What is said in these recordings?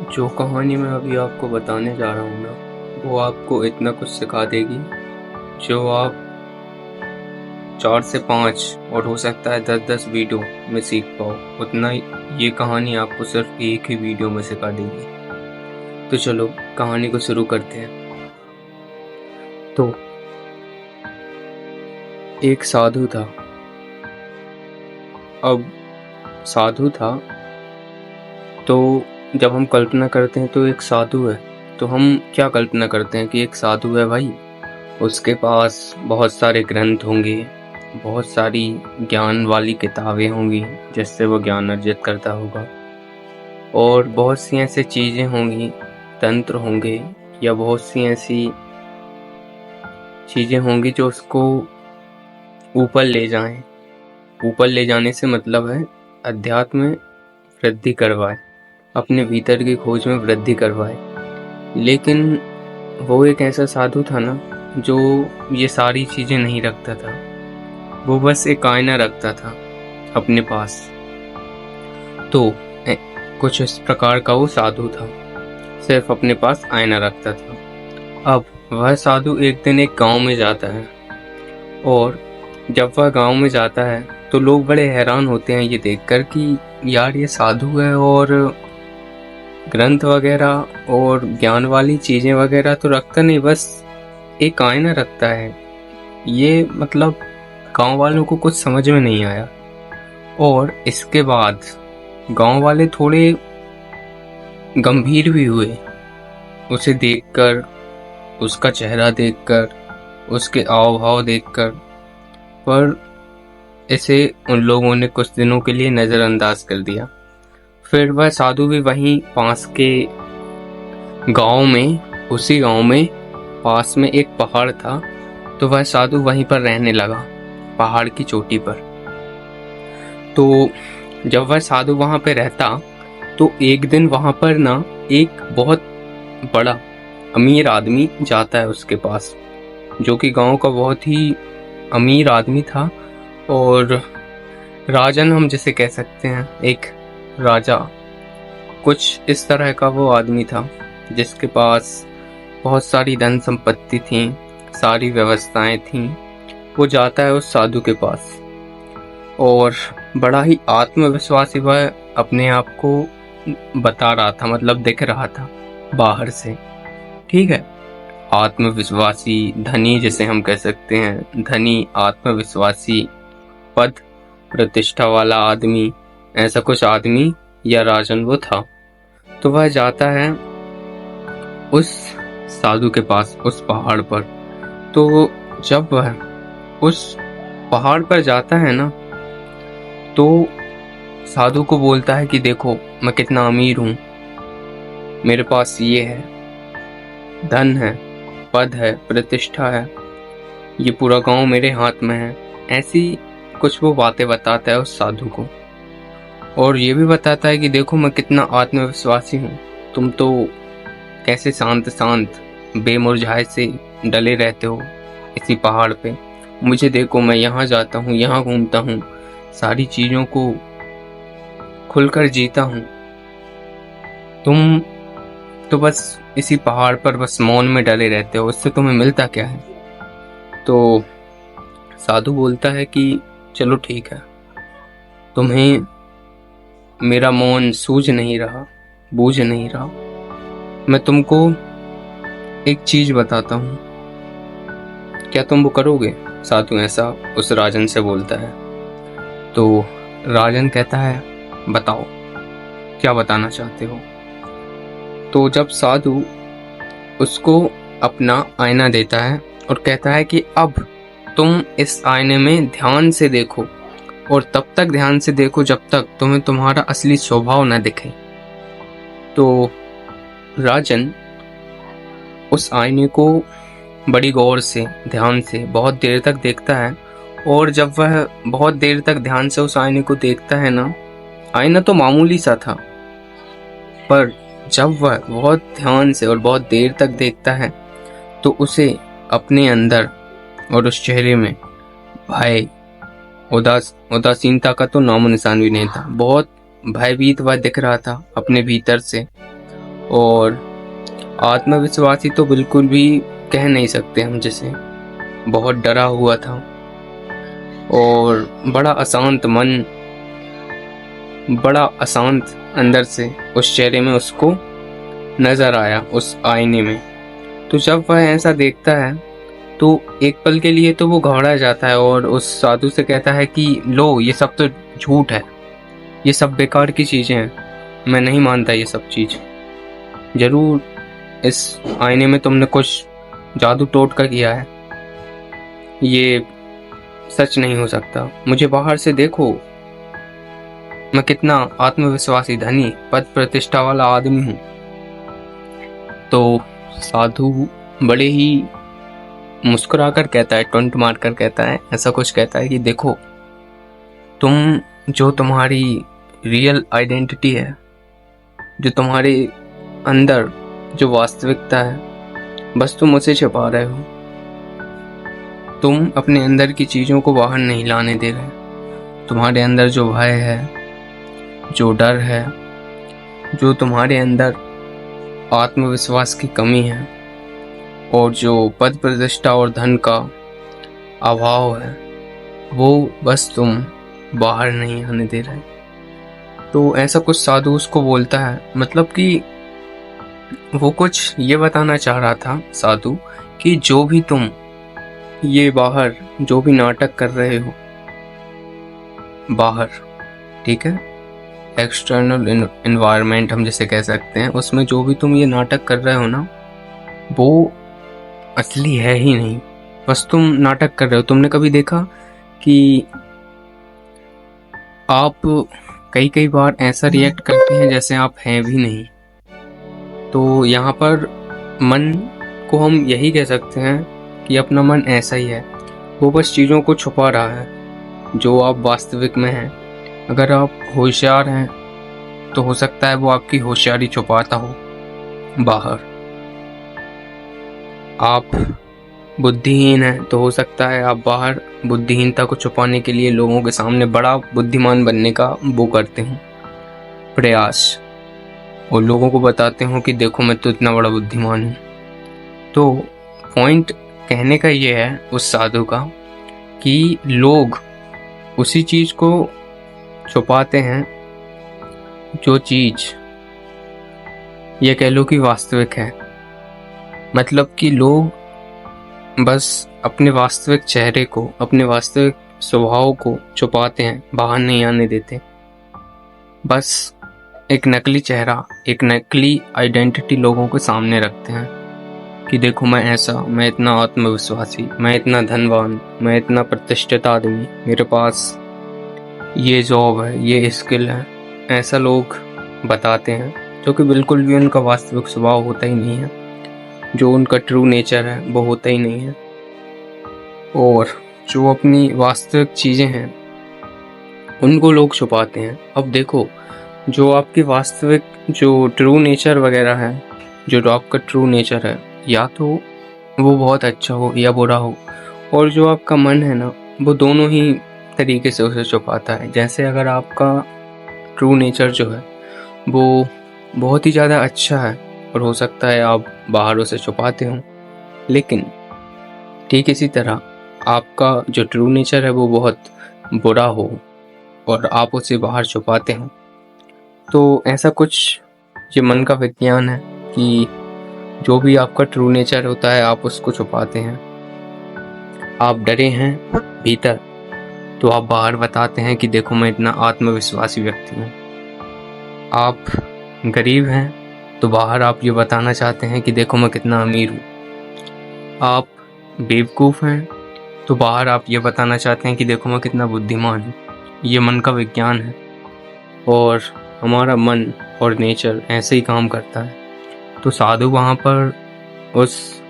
जो कहानी मैं अभी आपको बताने जा रहा हूँ ना, वो आपको इतना कुछ सिखा देगी जो आप 4 से 5 और हो सकता है 10-10 वीडियो में सीख पाओ। उतना ही ये कहानी आपको सिर्फ एक ही वीडियो में सिखा देगी। तो चलो कहानी को शुरू करते हैं। तो एक साधु था। अब साधु था तो जब हम कल्पना करते हैं तो एक साधु है, तो हम क्या कल्पना करते हैं कि एक साधु है भाई, उसके पास बहुत सारे ग्रंथ होंगे, बहुत सारी ज्ञान वाली किताबें होंगी जिससे वो ज्ञान अर्जित करता होगा, और बहुत सी ऐसी चीज़ें होंगी, तंत्र होंगे या बहुत सी ऐसी चीज़ें होंगी जो उसको ऊपर ले जाएं। ऊपर ले जाने से मतलब है अध्यात्म में वृद्धि करवाए, अपने भीतर की खोज में वृद्धि करवाए। लेकिन वो एक ऐसा साधु था ना जो ये सारी चीज़ें नहीं रखता था। वो बस एक आईना रखता था अपने पास। तो कुछ इस प्रकार का वो साधु था, सिर्फ अपने पास आईना रखता था। अब वह साधु एक दिन एक गांव में जाता है, और जब वह गांव में जाता है तो लोग बड़े हैरान होते हैं ये देखकर कि यार ये साधु है और ग्रंथ वगैरह और ज्ञान वाली चीज़ें वगैरह तो रखता नहीं, बस एक आईना रखता है। ये मतलब गांव वालों को कुछ समझ में नहीं आया। और इसके बाद गांव वाले थोड़े गंभीर भी हुए उसे देखकर, उसका चेहरा देखकर, उसके हाव भाव देखकर। पर इसे उन लोगों ने कुछ दिनों के लिए नज़रअंदाज कर दिया। फिर वह साधु भी वहीं पास के गांव में, उसी गांव में पास में एक पहाड़ था, तो वह साधु वहीं पर रहने लगा, पहाड़ की चोटी पर। तो जब वह साधु वहां पे रहता तो एक दिन वहां पर ना एक बहुत बड़ा अमीर आदमी जाता है उसके पास, जो कि गांव का बहुत ही अमीर आदमी था, और राजन हम जिसे कह सकते हैं, एक राजा, कुछ इस तरह का वो आदमी था जिसके पास बहुत सारी धन संपत्ति थी, सारी व्यवस्थाएं थीं। वो जाता है उस साधु के पास, और बड़ा ही आत्मविश्वासी वह अपने आप को बता रहा था, मतलब दिख रहा था बाहर से। ठीक है, आत्मविश्वासी, धनी जिसे हम कह सकते हैं, धनी, आत्मविश्वासी, पद प्रतिष्ठा वाला आदमी, ऐसा कुछ आदमी या राजन वो था। तो वह जाता है उस साधु के पास, उस पहाड़ पर। तो जब वह उस पहाड़ पर जाता है ना, तो साधु को बोलता है कि देखो मैं कितना अमीर हूँ, मेरे पास ये है, धन है, पद है, प्रतिष्ठा है, ये पूरा गांव मेरे हाथ में है। ऐसी कुछ वो बातें बताता है उस साधु को, और ये भी बताता है कि देखो मैं कितना आत्मविश्वासी हूँ, तुम तो कैसे शांत शांत बेमुरझाए से डले रहते हो इसी पहाड़ पे। मुझे देखो, मैं यहाँ जाता हूँ, यहाँ घूमता हूँ, सारी चीज़ों को खुलकर जीता हूँ। तुम तो बस इसी पहाड़ पर बस मौन में डले रहते हो, उससे तुम्हें मिलता क्या है? तो साधु बोलता है कि चलो ठीक है, तुम्हें मेरा मौन सूझ नहीं रहा, बूझ नहीं रहा, मैं तुमको एक चीज बताता हूँ, क्या तुम वो करोगे? साधु ऐसा उस राजन से बोलता है। तो राजन कहता है बताओ, क्या बताना चाहते हो? तो जब साधु उसको अपना आईना देता है और कहता है कि अब तुम इस आईने में ध्यान से देखो, और तब तक ध्यान से देखो जब तक तुम्हें तुम्हारा असली स्वभाव न दिखे। तो राजन उस आईने को बड़ी गौर से, ध्यान से बहुत देर तक देखता है, और जब वह बहुत देर तक ध्यान से उस आईने को देखता है ना, आईना तो मामूली सा था, पर जब वह बहुत ध्यान से और बहुत देर तक देखता है तो उसे अपने अंदर और उस चेहरे में भय, उदासीनता का तो नामो निशान भी नहीं था। बहुत भयभीत वह दिख रहा था अपने भीतर से, और आत्मविश्वासी तो बिल्कुल भी कह नहीं सकते हम जिसे। बहुत डरा हुआ था और बड़ा अशांत अंदर से उस चेहरे में उसको नजर आया उस आईने में। तो जब वह ऐसा देखता है तो एक पल के लिए तो वो घबरा जाता है और उस साधु से कहता है कि लो, ये सब तो झूठ है, ये सब बेकार की चीजें हैं, मैं नहीं मानता ये सब चीज। जरूर इस आईने में तुमने कुछ जादू टोटका किया है, ये सच नहीं हो सकता। मुझे बाहर से देखो, मैं कितना आत्मविश्वासी, धनी, पद प्रतिष्ठा वाला आदमी हूँ। तो साधु बड़े ही मुस्कुराकर कहता है, टुंट मारकर कहता है, ऐसा कुछ कहता है कि देखो, तुम जो तुम्हारी रियल आइडेंटिटी है, जो तुम्हारे अंदर जो वास्तविकता है, बस तुम उसे छिपा रहे हो। तुम अपने अंदर की चीजों को बाहर नहीं लाने दे रहे। तुम्हारे अंदर जो भय है, जो डर है, जो तुम्हारे अंदर आत्मविश्वास की कमी है और जो पद प्रतिष्ठा और धन का अभाव है, वो बस तुम बाहर नहीं आने दे रहे। तो ऐसा कुछ साधु उसको बोलता है। मतलब कि वो कुछ ये बताना चाह रहा था साधु कि जो भी तुम ये बाहर जो भी नाटक कर रहे हो बाहर, ठीक है, एक्सटर्नल एनवायरनमेंट हम जिसे कह सकते हैं, उसमें जो भी तुम ये नाटक कर रहे हो ना, वो असली है ही नहीं, बस तुम नाटक कर रहे हो। तुमने कभी देखा कि आप कई बार ऐसा रिएक्ट करते हैं जैसे आप हैं भी नहीं। तो यहाँ पर मन को हम यही कह सकते हैं कि अपना मन ऐसा ही है, वो बस चीज़ों को छुपा रहा है जो आप वास्तविक में हैं। अगर आप होशियार हैं तो हो सकता है वो आपकी होशियारी छुपाता हो बाहर। आप बुद्धिहीन हैं तो हो सकता है आप बाहर बुद्धिहीनता को छुपाने के लिए लोगों के सामने बड़ा बुद्धिमान बनने का वो करते हो प्रयास, और लोगों को बताते हो कि देखो मैं तो इतना बड़ा बुद्धिमान हूँ। तो पॉइंट कहने का ये है उस साधु का कि लोग उसी चीज को छुपाते हैं जो चीज ये कह लो कि वास्तविक है। मतलब कि लोग बस अपने वास्तविक चेहरे को, अपने वास्तविक स्वभाव को छुपाते हैं, बाहर नहीं आने देते। बस एक नकली चेहरा, एक नकली आइडेंटिटी लोगों के सामने रखते हैं कि देखो मैं ऐसा, मैं इतना आत्मविश्वासी, मैं इतना धनवान, मैं इतना प्रतिष्ठित आदमी, मेरे पास ये जॉब है, ये स्किल है। ऐसा लोग बताते हैं, जो कि बिल्कुल भी उनका वास्तविक स्वभाव होता ही नहीं है, जो उनका ट्रू नेचर है वो होता ही नहीं है। और जो अपनी वास्तविक चीज़ें हैं उनको लोग छुपाते हैं। अब देखो, जो आपकी वास्तविक जो ट्रू नेचर वगैरह है, जो आपका ट्रू नेचर है, या तो वो बहुत अच्छा हो या बुरा हो, और जो आपका मन है ना, वो दोनों ही तरीके से उसे छुपाता है। जैसे अगर आपका ट्रू नेचर जो है वो बहुत ही ज़्यादा अच्छा है और हो सकता है आप बाहर उसे छुपाते हो, लेकिन ठीक इसी तरह आपका जो ट्रू नेचर है वो बहुत बुरा हो और आप उसे बाहर छुपाते हो। तो ऐसा कुछ ये मन का विज्ञान है कि जो भी आपका ट्रू नेचर होता है आप उसको छुपाते हैं। आप डरे हैं भीतर तो आप बाहर बताते हैं कि देखो मैं इतना आत्मविश्वासी व्यक्ति हूँ। आप गरीब हैं तो बाहर आप ये बताना चाहते हैं कि देखो मैं कितना अमीर हूँ। आप बेवकूफ़ हैं तो बाहर आप ये बताना चाहते हैं कि देखो मैं कितना बुद्धिमान हूँ। ये मन का विज्ञान है और हमारा मन और नेचर ऐसे ही काम करता है। तो साधु वहाँ पर उस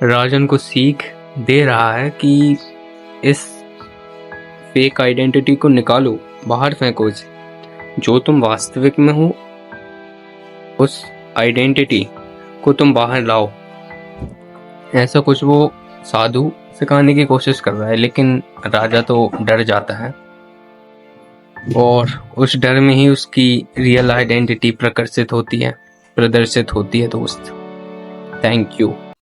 राजन को सीख दे रहा है कि इस फेक आइडेंटिटी को निकालो, बाहर फेंको इसे। जो तुम वास्तविक में हो उस आइडेंटिटी को तुम बाहर लाओ। ऐसा कुछ वो साधु सिखाने की कोशिश कर रहा है, लेकिन राजा तो डर जाता है और उस डर में ही उसकी रियल आइडेंटिटी प्रकर्षित होती है, प्रदर्शित होती है दोस्त। Thank you.